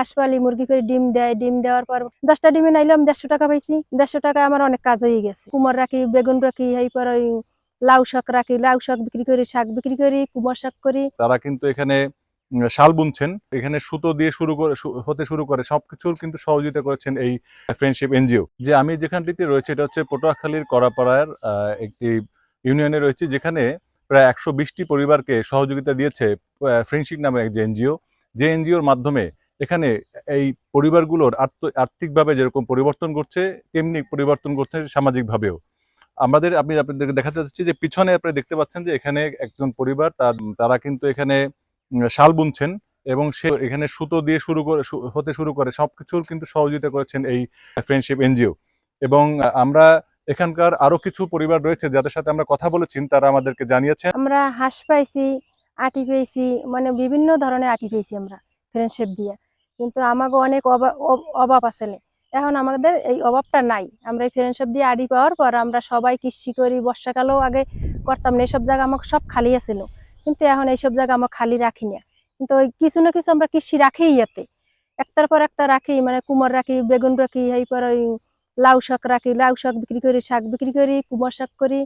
হাঁস পালি, মুরগি করে ডিম দেয়, ডিম দেওয়ার পর 10টা ডিমে নাইলে আমি 150 টাকা পাইছি। 150 টাকায় আমার অনেক কাজ হয়ে গেছে। কুমড় রাখি, বেগুন রাখি, এরপর ওই লাউ শাক রাখি, লাউ শাক বিক্রি করি, শাক বিক্রি করি, কুমড় শাক করি। তারা কিন্তু এখানে শাল বুনছেন, এখানে সুতো দিয়ে হতে শুরু করে সবকিছুর কিন্তু সহযোগিতা করেছেন এই ফ্রেন্ডশিপ এনজিও। যে আমি যেখানটিতে রয়েছে এটা হচ্ছে পটুয়াখালীর করাপাড়ার একটি ইউনিয়নে রয়েছে, যেখানে প্রায় 120টি পরিবারকে সহযোগিতা দিয়েছে ফ্রেন্ডশিপ নামে এক যে এনজিও। যে এনজিওর মাধ্যমে এখানে এই পরিবারগুলোর আর্থিকভাবে যেরকম পরিবর্তন করছে, তেমনি পরিবর্তন করছে সামাজিকভাবেও। আপনাদেরকে দেখাতে চাচ্ছি যে পিছনে আপনি দেখতে পাচ্ছেন যে এখানে একজন পরিবার তারা কিন্তু এখানে শাল বুনছেন, এবং সে এখানে সুতো দিয়ে হতে শুরু করে সবকিছুর কিন্তু সহযোগিতা করেছেন এই ফ্রেন্ডশিপ এনজিও। এবং আমরা এখানকার আরো কিছু পরিবার রয়েছে যাদের সাথে আমরা কথা বলেছি, তারা আমাদেরকে জানিয়েছেন। আমরা হাঁস পাইছি, আটি পেয়েছি, মানে বিভিন্ন ধরনের আটি পেয়েছি আমরা ফ্রেন্ডশিপ দিয়ে। কিন্তু আমাকে অনেক অভাব আছে। এখন আমাদের এই অভাবটা নাই। আমরা এই ফ্রেন্ডশিপ দিয়ে আটি পাওয়ার পর আমরা সবাই কৃষি করি। বর্ষাকালেও আগে করতাম না, এইসব জায়গা আমার সব খালি আছিল, কিন্তু এখন এইসব জায়গা আমরা খালি রাখি না। কিন্তু ওই কিছু না কিছু আমরা কৃষি রাখি, ইয়াতে একটার পর একটা রাখি, মানে কুমড় রাখি, বেগুন রাখি, এরপর ওই লাউ শাক রাখি, লাউ শাক বিক্রি করি, শাক বিক্রি করি, কুমড় শাক করি।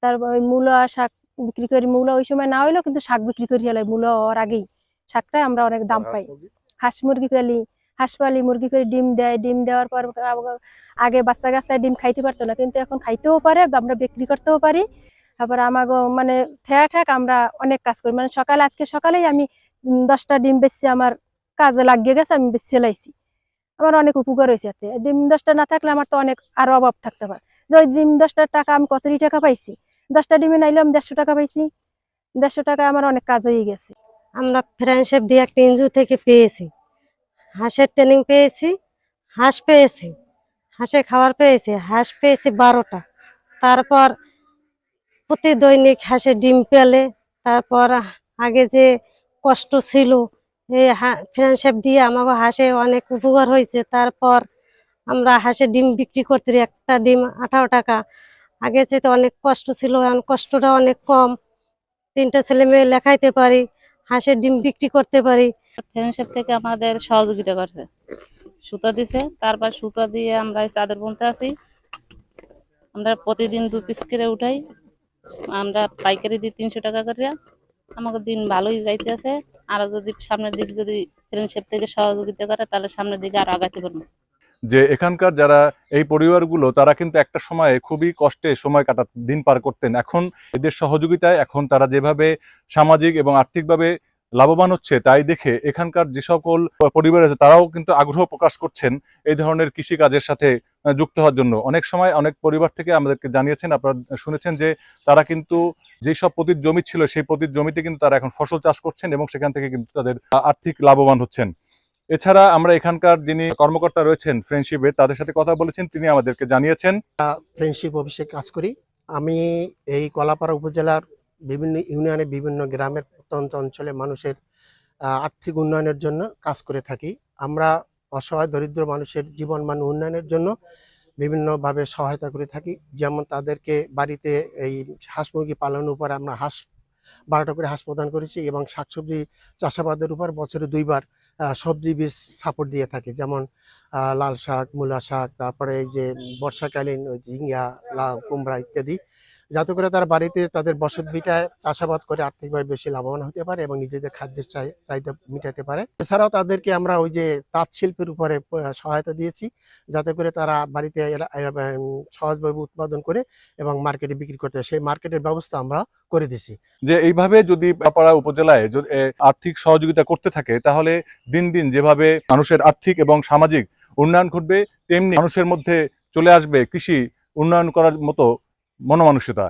তারপর ওই মূলা শাক বিক্রি করি। মূলা ওই সময় না হইলেও কিন্তু শাক বিক্রি করি হলে মূলা হওয়ার আগেই শাকটাই আমরা অনেক দাম পাই। হাঁস মুরগি পালি, হাঁস পালি, মুরগি করে ডিম দেয়, ডিম দেওয়ার পর আগে বাচ্চা কাচ্চায় ডিম খাইতে পারতো না, কিন্তু এখন খাইতেও পারে, আমরা বিক্রি করতেও পারি। তারপর আমাকে মানে ঠেক আমরা অনেক কাজ করি। মানে আজকে সকালেই আমি 10টা ডিম বেচছি, আমার কাজে লাগিয়ে গেছে, আমি বেচে লাইছি। আমার অনেক উপকার হয়েছে। এতে ডিম 10টা না থাকলে আমার তো অনেক আরো অভাব থাকতে পারে। যে ওই ডিম 10টার টাকা আমি কতটি টাকা পাইছি, 10টা ডিমে নাইলে আমি 150 টাকা পাইছি। 150 টাকায় আমার অনেক কাজ হয়ে গেছে। আমরা ফ্রেন্ডশিপ দিয়ে একটা এনজিও থেকে পেয়েছি, হাঁসের ট্রেনিং পেয়েছি, হাঁস পেয়েছি, হাঁসের খাবার পেয়েছি, হাঁস পেয়েছি 12টা। তারপর প্রতি দৈনিক হাঁসের ডিম পেলে, তারপর আগে যে কষ্ট ছিল এই ফ্রেন্ডশিপ দিয়ে আমাকে হাঁসে অনেক উপকার হয়েছে। তারপর আমরা হাঁসের ডিম বিক্রি করতে, একটা ডিম 18 টাকা। আগে যেতে অনেক কষ্ট ছিল, এখন কষ্টটা অনেক কম। 3টা ছেলে মেয়ে লেখাইতে পারি, হাঁসের ডিম বিক্রি করতে পারি। ফ্রেন্ডশিপ থেকে আমাদের সহযোগিতা করছে, সুতা দিছে, তারপর সুতা দিয়ে আমরা চাদর বুনতে আছি। আমরা প্রতিদিন 2 পিস করে উঠাই, আমরা পাইকারি দিই 300 টাকা করে। আমাকে দিন ভালোই যাইতে আছে। আরো যদি সামনের দিকে যদি ফ্রেন্ডশিপ থেকে সহযোগিতা করে, তাহলে সামনের দিকে আরো আগাতে পারবো। যে এখানকার যারা এই পরিবারগুলো, তারা কিন্তু একটা সময়ে খুবই কষ্টে সময় দিন পার করতেন। এখন এদের সহযোগিতায় এখন তারা যেভাবে সামাজিক এবং আর্থিকভাবে লাভবান হচ্ছে, তাই দেখে এখানকার যে সকল পরিবার আছে তারাও কিন্তু আগ্রহ প্রকাশ করছেন এই ধরনের কৃষিকাজের সাথে যুক্ত হওয়ার জন্য। অনেক সময় অনেক পরিবার থেকে আমাদেরকে জানিয়েছেন, আপনারা শুনেছেন যে তারা কিন্তু যেসব পতিত জমি ছিল সেই পতিত জমিতে কিন্তু তারা এখন ফসল চাষ করছেন এবং সেখান থেকে কিন্তু তাদের আর্থিক লাভবান হচ্ছেন। এছাড়া আমরা এখানকার যিনি কর্মকর্তা রয়েছেন ফ্রেন্ডশিপের, তাদের সাথে কথা বলেছেন, তিনি আমাদেরকে জানিয়েছেন। ফ্রেন্ডশিপ অফিসে কাজ করি। আমি এই কলাপাড়া উপজেলার বিভিন্ন ইউনিয়নে, বিভিন্ন গ্রামের প্রত্যন্ত অঞ্চলে মানুষের আর্থিক উন্নয়নের জন্য কাজ করে থাকি। আমরা অসহায় দরিদ্র মানুষের জীবনমান উন্নয়নের জন্য বিভিন্নভাবে সহায়তা করে থাকি। যেমন তাদেরকে বাড়িতে এই হাঁস মুরগি পালনের উপর আমরা 12টা করে হাঁস প্রদান করেছি, এবং শাকসবজি চাষাবাদের উপর বছরে 2বার সবজি বীজ সাপোর্ট দিয়ে থাকি। যেমন লাল শাক, মূলা শাক, তারপরে এই যে বর্ষাকালীন ওই ঝিঙ্গা, লাউ, কুমড়া ইত্যাদি, যাতে করে তারা বাড়িতে তাদের বসত ভিটায় চাষাবাদ করে আর্থিকভাবে বেশি লাভবান হতে পারে এবং নিজেদের খাদ্যের চাহিদা মিটাতে পারে। এছাড়াও তাদেরকে আমরা ওই যে তাঁত শিল্পের উপরে সহায়তা দিয়েছি, যাতে করে তারা বাড়িতে সহজভাবে উৎপাদন করে এবং মার্কেটে বিক্রি করতে হয়, সেই মার্কেটের ব্যবস্থা আমরা করে দিছি। যে এইভাবে যদি কলাপাড়া উপজেলায় আর্থিক সহযোগিতা করতে থাকে, তাহলে দিন দিন যেভাবে মানুষের আর্থিক এবং সামাজিক উন্নয়ন ঘটবে, তেমনি মানুষের মধ্যে চলে আসবে কৃষি উন্নয়ন করার মতো মনোমানসিকতা।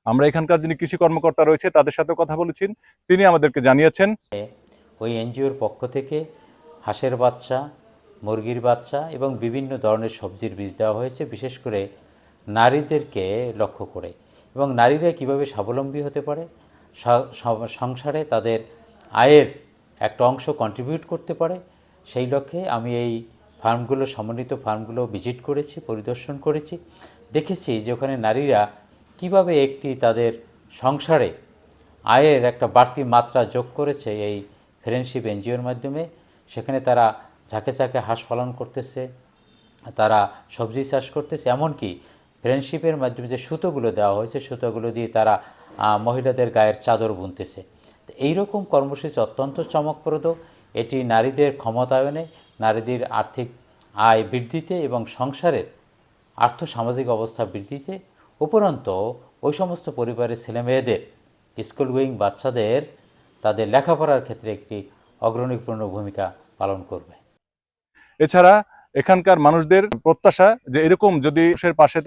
আমরা এখানকার যিনি কৃষি কর্মকর্তা রয়েছে তাদের সাথে কথা বলেছেন, তিনি আমাদেরকে জানিয়েছেন ওই এনজিওর পক্ষ থেকে হাঁসের বাচ্চা, মুরগির বাচ্চা এবং বিভিন্ন ধরনের সবজির বীজ দেওয়া হয়েছে, বিশেষ করে নারীদেরকে লক্ষ্য করে, এবং নারীরা কিভাবে স্বাবলম্বী হতে পারে, সংসারে তাদের আয়ের একটা অংশ কন্ট্রিবিউট করতে পারে, সেই লক্ষ্যে আমি এই ফার্মগুলো, সমন্বিত ফার্মগুলো ভিজিট করেছি, পরিদর্শন করেছি। দেখেছি যে ওখানে নারীরা কিভাবে একটি তাদের সংসারে আয়ের একটা বাড়তি মাত্রা যোগ করেছে এই ফ্রেন্ডশিপ এনজিওর মাধ্যমে। সেখানে তারা ঝাঁকে ঝাঁকে হাঁস পালন করতেছে, তারা সবজি চাষ করতেছে, এমনকি ফ্রেন্ডশিপের মাধ্যমে যে সুতোগুলো দেওয়া হয়েছে সুতোগুলো দিয়ে তারা মহিলাদের গায়ের চাদর বুনতেছে। তো এইরকম কর্মসূচি অত্যন্ত চমকপ্রদ। এটি নারীদের ক্ষমতায়নে, নারীদের আর্থিক আয় বৃদ্ধিতে এবং সংসারের আর্থসামাজিক অবস্থা বৃদ্ধিতে, উপরন্ত ওই সমস্ত পরিবারের ছেলেমেয়েদের স্কুল গোয়িং বাচ্চাদের তাদের লেখাপড়ার ক্ষেত্রে একটি অগ্রণীপূর্ণ ভূমিকা পালন করবে। এছাড়া এখানকার মানুষদের প্রত্যাশা যে এরকম যদি মানুষের পাশে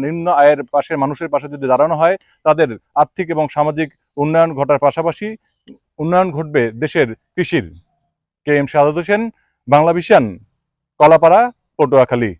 নিম্ন আয়ের পাশে মানুষের পাশে যদি দাঁড়ানো হয়, তাদের আর্থিক এবং সামাজিক উন্নয়ন ঘটার পাশাপাশি উন্নয়ন ঘটবে দেশের কৃষির। K M Shahadat Hossain, Bangla vision, Kalapara, Patuakhali.